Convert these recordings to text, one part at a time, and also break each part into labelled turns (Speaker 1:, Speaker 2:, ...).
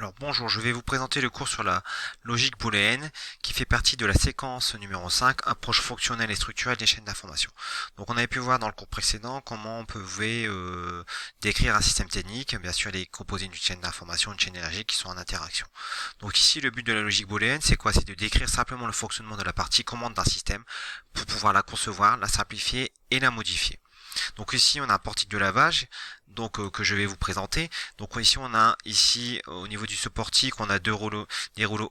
Speaker 1: Alors bonjour, je vais vous présenter le cours sur la logique booléenne qui fait partie de la séquence numéro 5, approche fonctionnelle et structurelle des chaînes d'information. Donc on avait pu voir dans le cours précédent comment on pouvait décrire un système technique, bien sûr les composés d'une chaîne d'information, une chaîne énergétique qui sont en interaction. Donc ici le but de la logique booléenne c'est quoi? C'est de décrire simplement le fonctionnement de la partie commande d'un système pour pouvoir la concevoir, la simplifier et la modifier. Donc ici on a un portique de lavage que je vais vous présenter. Donc ici on a au niveau du ce portique on a des rouleaux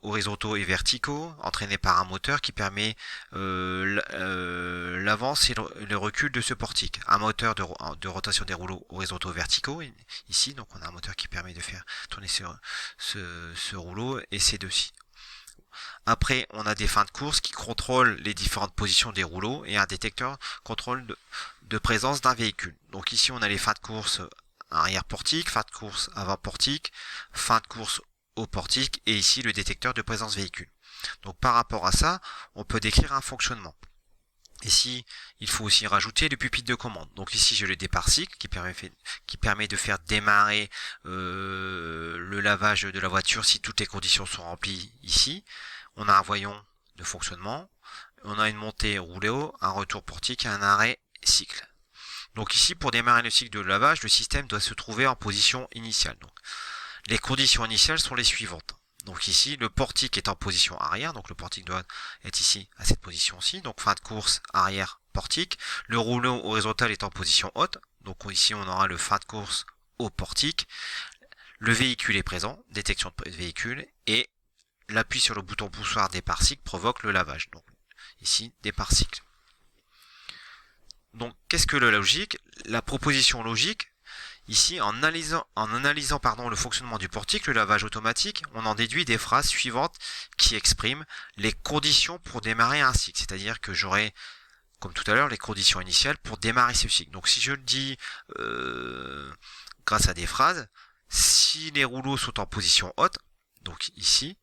Speaker 1: horizontaux et verticaux entraînés par un moteur qui permet l'avance et le recul de ce portique. Un moteur de rotation des rouleaux horizontaux verticaux ici, donc on a un moteur qui permet de faire tourner ce rouleau et ces deux-ci. Après, on a des fins de course qui contrôlent les différentes positions des rouleaux et un détecteur contrôle de présence d'un véhicule. Donc ici, on a les fins de course arrière portique, fin de course avant portique, fin de course au portique et ici le détecteur de présence véhicule. Donc par rapport à ça, on peut décrire un fonctionnement. Ici, il faut aussi rajouter le pupitre de commande. Donc ici, j'ai le départ cycle qui permet de faire démarrer le lavage de la voiture si toutes les conditions sont remplies ici. On a un voyant de fonctionnement. On a une montée roulée haut, un retour portique et un arrêt cycle. Donc ici, pour démarrer le cycle de lavage, le système doit se trouver en position initiale. Donc, les conditions initiales sont les suivantes. Donc ici, le portique est en position arrière, donc le portique doit être ici à cette position-ci, donc fin de course arrière portique. Le rouleau horizontal est en position haute, donc ici on aura le fin de course au portique. Le véhicule est présent, détection de véhicule, et l'appui sur le bouton poussoir départ cycle provoque le lavage. Donc ici, départ cycle. Donc qu'est-ce que la logique? La proposition logique, ici, en analysant le fonctionnement du portique, le lavage automatique, on en déduit des phrases suivantes qui expriment les conditions pour démarrer un cycle. C'est-à-dire que j'aurai, comme tout à l'heure, les conditions initiales pour démarrer ce cycle. Donc si je le dis grâce à des phrases, si les rouleaux sont en position haute, donc ici,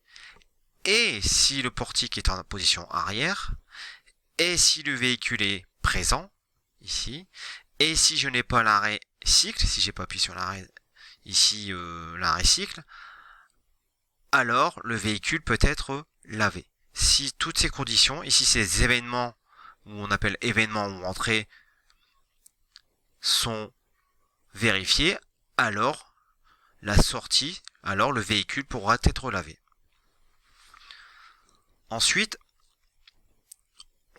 Speaker 1: et si le portique est en position arrière, et si le véhicule est présent, ici, et si je n'ai pas l'arrêt cycle, si j'ai pas appuyé sur l'arrêt ici, l'arrêt cycle, alors le véhicule peut être lavé. Si toutes ces conditions, ici ces événements, où on appelle événements ou entrées, sont vérifiés, alors le véhicule pourra être lavé. Ensuite,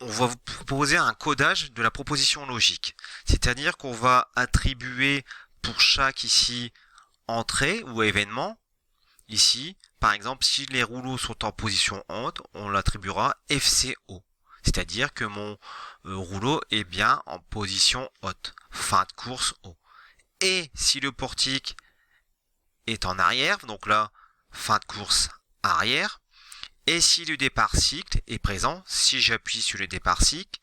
Speaker 1: on va vous proposer un codage de la proposition logique. C'est-à-dire qu'on va attribuer pour chaque ici entrée ou événement, ici, par exemple, si les rouleaux sont en position haute, on l'attribuera FCO. C'est-à-dire que mon rouleau est bien en position haute. Fin de course haut. Et si le portique est en arrière, donc là, fin de course arrière, et si le départ cycle est présent, si j'appuie sur le départ cycle,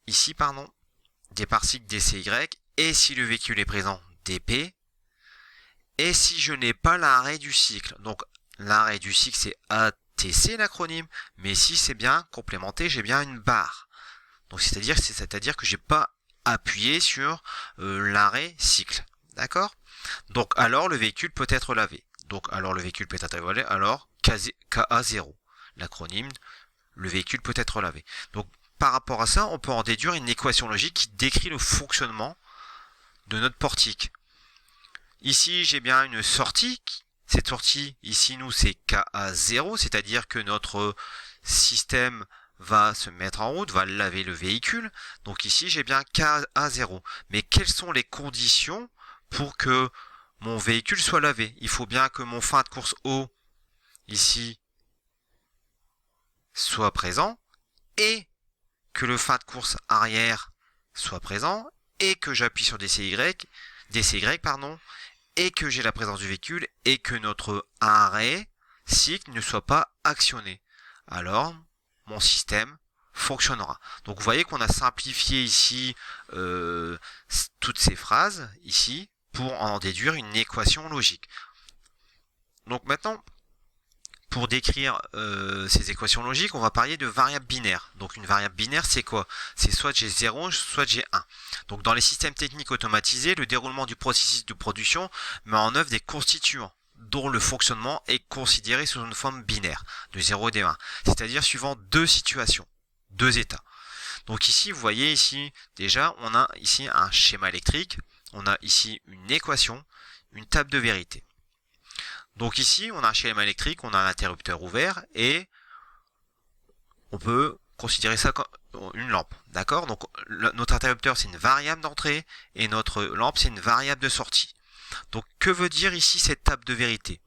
Speaker 1: ici, départ cycle DCY, et si le véhicule est présent, DP, et si je n'ai pas l'arrêt du cycle, donc l'arrêt du cycle c'est ATC l'acronyme, mais ici c'est bien complémenté, j'ai bien une barre. Donc c'est-à-dire que j'ai pas appuyé sur l'arrêt cycle, d'accord? Donc alors le véhicule peut être lavé. Donc alors le véhicule peut être lavé, alors KA0, l'acronyme, le véhicule peut être lavé. Donc par rapport à ça, on peut en déduire une équation logique qui décrit le fonctionnement de notre portique. Ici, j'ai bien une sortie. Cette sortie, ici, nous, c'est KA0, c'est-à-dire que notre système va se mettre en route, va laver le véhicule. Donc ici, j'ai bien KA0. Mais quelles sont les conditions pour que mon véhicule soit lavé? Il faut bien que mon fin de course haut, ici, soit présent, et que le fin de course arrière soit présent, et que j'appuie sur DCY, et que j'ai la présence du véhicule, et que notre arrêt cycle ne soit pas actionné. Alors, mon système fonctionnera. Donc vous voyez qu'on a simplifié ici toutes ces phrases, ici, pour en déduire une équation logique. Donc maintenant, pour décrire ces équations logiques, on va parler de variables binaires. Donc une variable binaire, c'est quoi? C'est soit j'ai 0, soit j'ai 1. Donc dans les systèmes techniques automatisés, le déroulement du processus de production met en œuvre des constituants, dont le fonctionnement est considéré sous une forme binaire, de 0 et de 1, c'est-à-dire suivant deux situations, deux états. Donc ici, vous voyez ici, déjà, on a ici un schéma électrique, on a ici une équation, une table de vérité. Donc ici, on a un schéma électrique, on a un interrupteur ouvert et on peut considérer ça comme une lampe, d'accord? Donc notre interrupteur, c'est une variable d'entrée et notre lampe, c'est une variable de sortie. Donc que veut dire ici cette table de vérité?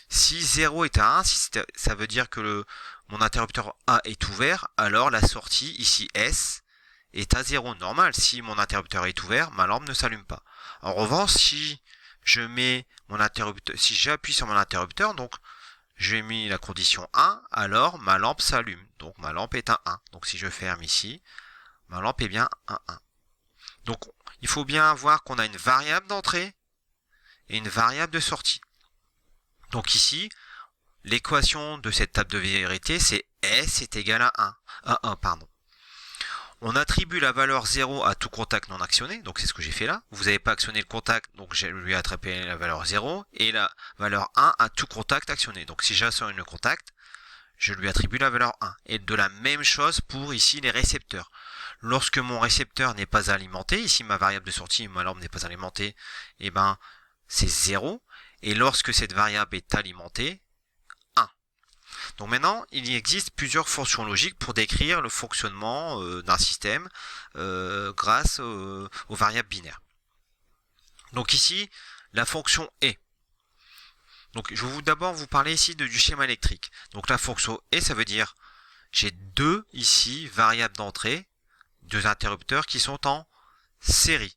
Speaker 1: Si 0 est à 1, ça veut dire que mon interrupteur A est ouvert, alors la sortie, ici S, est à 0. Normal, si mon interrupteur est ouvert, ma lampe ne s'allume pas. En revanche, si je mets mon interrupteur, si j'appuie sur mon interrupteur, donc j'ai mis la condition 1, alors ma lampe s'allume. Donc ma lampe est à 1. Donc si je ferme ici, ma lampe est bien à 1. Donc il faut bien voir qu'on a une variable d'entrée et une variable de sortie. Donc ici, l'équation de cette table de vérité, c'est S est égal à 1. On attribue la valeur 0 à tout contact non actionné, donc c'est ce que j'ai fait là. Vous n'avez pas actionné le contact, donc je lui ai attrapé la valeur 0, et la valeur 1 à tout contact actionné. Donc si j'actionne le contact, je lui attribue la valeur 1. Et de la même chose pour ici les récepteurs. Lorsque mon récepteur n'est pas alimenté, ici ma variable de sortie, ma lampe n'est pas alimentée, et ben c'est 0. Et lorsque cette variable est alimentée, 1. Donc maintenant, il existe plusieurs fonctions logiques pour décrire le fonctionnement d'un système grâce aux variables binaires. Donc ici, la fonction est. Donc je vais d'abord vous parler ici du schéma électrique. Donc la fonction est, ça veut dire j'ai deux ici variables d'entrée, deux interrupteurs qui sont en série,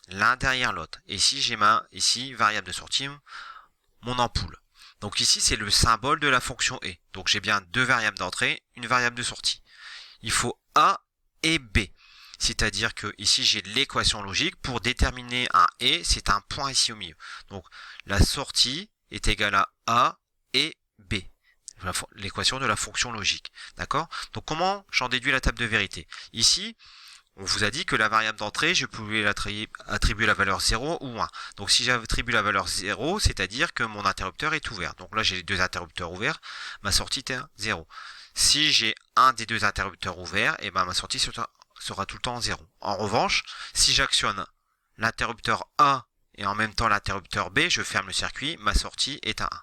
Speaker 1: l'un derrière l'autre. Et ici j'ai ma variable de sortie, mon ampoule. Donc ici c'est le symbole de la fonction est. Donc j'ai bien deux variables d'entrée, une variable de sortie. Il faut A et B. C'est-à-dire que ici j'ai l'équation logique pour déterminer un et, c'est un point ici au milieu. Donc la sortie est égale à A et B. L'équation de la fonction logique. D'accord? Donc comment j'en déduis la table de vérité? Ici, on vous a dit que la variable d'entrée, je pouvais attribuer la valeur 0 ou 1. Donc si j'attribue la valeur 0, c'est-à-dire que mon interrupteur est ouvert. Donc là, j'ai les deux interrupteurs ouverts, ma sortie est à 0. Si j'ai un des deux interrupteurs ouverts, et ben ma sortie sera tout le temps 0. En revanche, si j'actionne l'interrupteur A et en même temps l'interrupteur B, je ferme le circuit, ma sortie est à 1.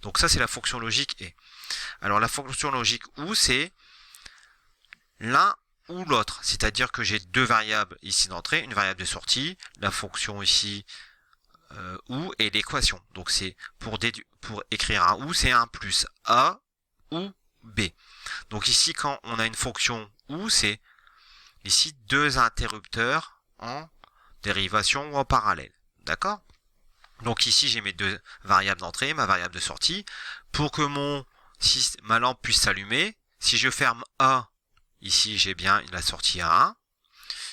Speaker 1: Donc ça, c'est la fonction logique et. Alors la fonction logique ou, c'est l'un ou l'autre, c'est-à-dire que j'ai deux variables ici d'entrée, une variable de sortie, la fonction ici ou et l'équation. Donc c'est pour écrire un ou, c'est un plus A ou B. Donc ici quand on a une fonction ou, c'est ici deux interrupteurs en dérivation ou en parallèle. D'accord? Donc ici j'ai mes deux variables d'entrée, ma variable de sortie. Pour que ma lampe puisse s'allumer, si je ferme A, ici, j'ai bien la sortie à 1.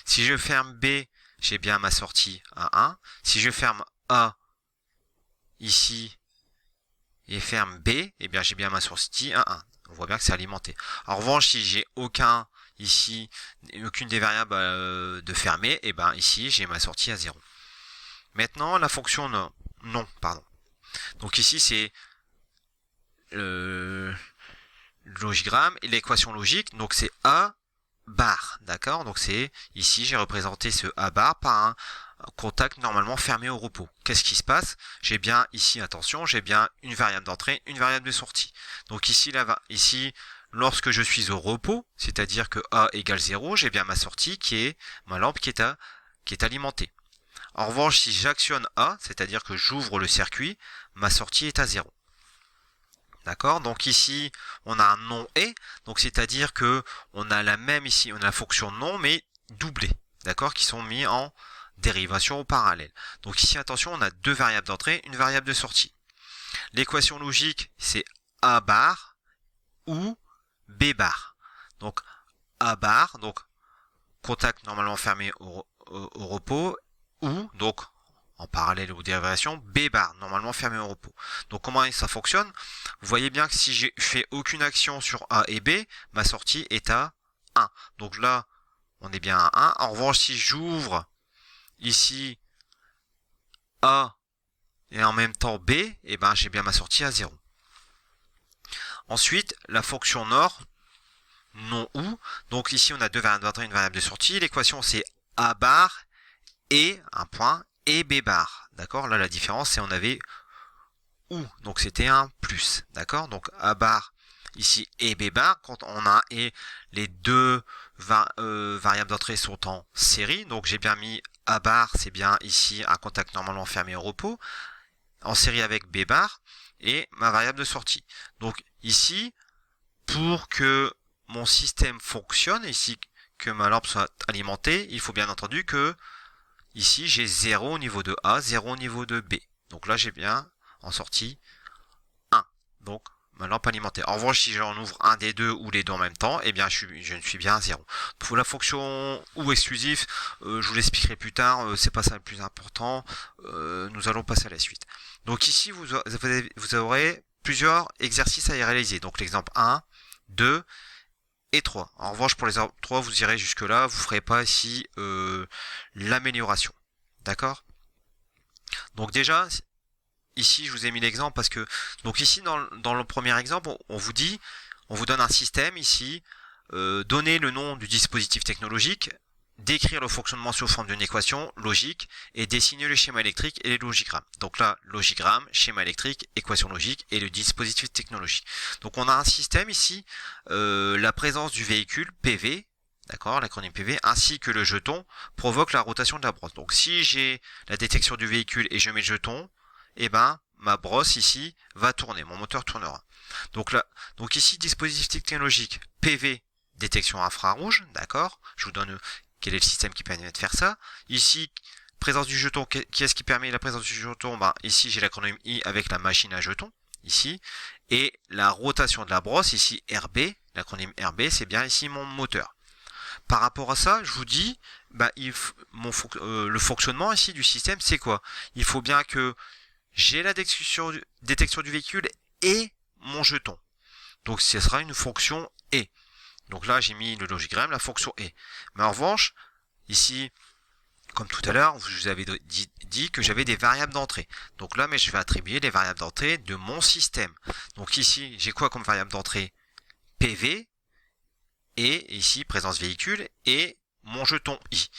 Speaker 1: Si je ferme B, j'ai bien ma sortie à 1. Si je ferme A ici et ferme B, eh bien j'ai bien ma sortie à 1. On voit bien que c'est alimenté. En revanche, si j'ai aucune des variables de fermer, eh bien ici j'ai ma sortie à 0. Maintenant, la fonction non. Donc ici c'est le logigramme et l'équation logique, donc c'est A bar, d'accord? Donc c'est ici j'ai représenté ce A bar par un contact normalement fermé au repos. Qu'est-ce qui se passe? J'ai bien ici, attention, j'ai bien une variable d'entrée, une variable de sortie. Donc ici, lorsque je suis au repos, c'est-à-dire que A égale 0, j'ai bien ma sortie qui est ma lampe qui est alimentée. En revanche, si j'actionne A, c'est-à-dire que j'ouvre le circuit, ma sortie est à 0. D'accord? Donc ici, on a un non et, donc c'est-à-dire que on a la même ici, on a la fonction non, mais doublée, d'accord? Qui sont mis en dérivation au parallèle. Donc ici, attention, on a deux variables d'entrée, une variable de sortie. L'équation logique, c'est A bar ou B bar. Donc A bar, donc contact normalement fermé au repos, ou donc en parallèle aux dérivations, B bar, normalement fermé au repos. Donc comment ça fonctionne? Vous voyez bien que si je fais aucune action sur A et B, ma sortie est à 1. Donc là, on est bien à 1. En revanche, si j'ouvre ici A et en même temps B, et ben j'ai bien ma sortie à 0. Ensuite, la fonction NOR, non ou. Donc ici, on a deux variables d'entrée et une variable de sortie. L'équation, c'est A bar et un point et B bar. D'accord? Là, la différence, c'est on avait ou. Donc c'était un plus. D'accord? Donc A bar ici et B bar. Quand on a et les deux variables d'entrée sont en série. Donc j'ai bien mis A bar, c'est bien ici un contact normalement fermé au repos, en série avec B bar et ma variable de sortie. Donc ici, pour que mon système fonctionne, ici que ma lampe soit alimentée, il faut bien entendu que ici j'ai 0 au niveau de A, 0 au niveau de B. Donc là j'ai bien en sortie 1. Donc ma lampe alimentée. En revanche, si j'en ouvre un des deux ou les deux en même temps, eh bien je ne suis bien à 0. Pour la fonction ou exclusif, je vous l'expliquerai plus tard, c'est pas ça le plus important. Nous allons passer à la suite. Donc ici vous aurez plusieurs exercices à y réaliser. Donc l'exemple 1, 2 et 3. En revanche, pour les 3, vous irez jusque là, vous ferez pas ici l'amélioration. D'accord? Donc déjà, ici je vous ai mis l'exemple parce que donc ici dans le premier exemple, on vous dit, on vous donne un système ici, donner le nom du dispositif technologique, décrire le fonctionnement sous forme d'une équation logique et dessiner le schéma électrique et les logigrammes. Donc là, logigramme, schéma électrique, équation logique et le dispositif technologique. Donc on a un système ici, la présence du véhicule PV, d'accord, l'acronyme PV, ainsi que le jeton provoque la rotation de la brosse. Donc si j'ai la détection du véhicule et je mets le jeton, eh ben ma brosse ici va tourner, mon moteur tournera. Donc là, donc ici dispositif technologique PV, détection infrarouge, d'accord. Je vous donne quel est le système qui permet de faire ça. Ici, présence du jeton, qui est-ce qui permet la présence du jeton? Ben, ici, j'ai l'acronyme I avec la machine à jetons, ici. Et la rotation de la brosse, ici RB, l'acronyme RB, c'est bien ici mon moteur. Par rapport à ça, je vous dis, ben, le fonctionnement ici du système, c'est quoi? Il faut bien que j'ai la détection du véhicule et mon jeton. Donc, ce sera une fonction et. Donc là, j'ai mis le logigramme, la fonction et. Mais en revanche, ici, comme tout à l'heure, je vous avais dit que j'avais des variables d'entrée. Donc là, mais je vais attribuer les variables d'entrée de mon système. Donc ici, j'ai quoi comme variable d'entrée? PV, et ici, présence véhicule, et mon jeton I.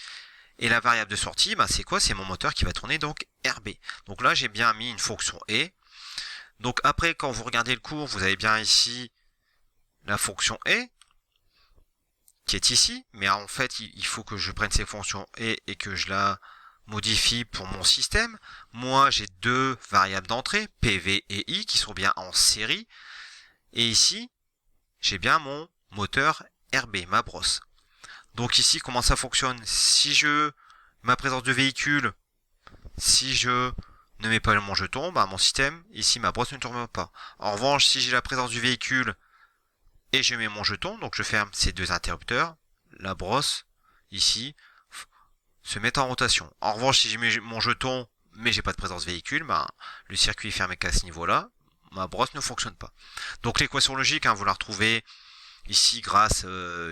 Speaker 1: Et la variable de sortie, bah, c'est quoi? C'est mon moteur qui va tourner, donc RB. Donc là, j'ai bien mis une fonction et. Donc après, quand vous regardez le cours, vous avez bien ici la fonction et, qui est ici, mais en fait il faut que je prenne ces fonctions et que je la modifie pour mon système. Moi j'ai deux variables d'entrée, PV et I, qui sont bien en série, et ici j'ai bien mon moteur RB, ma brosse. Donc ici comment ça fonctionne? Si je ma présence de véhicule, si je ne mets pas mon jeton, bah mon système, ici ma brosse ne tourne pas. En revanche, si j'ai la présence du véhicule et je mets mon jeton, donc je ferme ces deux interrupteurs, la brosse, ici, se met en rotation. En revanche, si je mets mon jeton, mais j'ai pas de présence véhicule, ben, le circuit est fermé qu'à ce niveau-là, ma brosse ne fonctionne pas. Donc l'équation logique, hein, vous la retrouvez ici grâce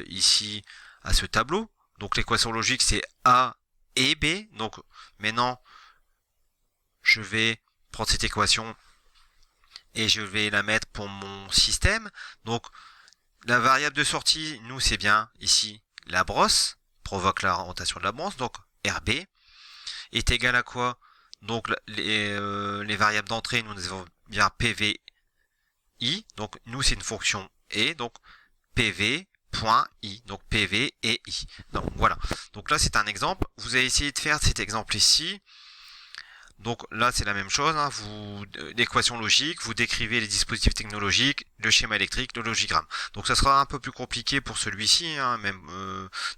Speaker 1: ici à ce tableau. Donc l'équation logique, c'est A et B. Donc maintenant, je vais prendre cette équation et je vais la mettre pour mon système. Donc la variable de sortie, nous, c'est bien ici la brosse, provoque la rotation de la brosse, donc RB, est égal à quoi? Donc les variables d'entrée, nous avons bien PV, I, donc nous c'est une fonction et, donc PV, point I, donc PV et I. Donc voilà, donc là c'est un exemple, vous allez essayer de faire cet exemple ici. Donc là, c'est la même chose, hein. L'équation logique, vous décrivez les dispositifs technologiques, le schéma électrique, le logigramme. Donc ça sera un peu plus compliqué pour celui-ci, hein, même.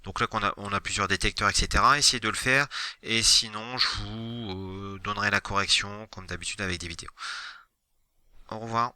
Speaker 1: Donc là, on a plusieurs détecteurs, etc. Essayez de le faire, et sinon, je vous donnerai la correction, comme d'habitude, avec des vidéos. Au revoir.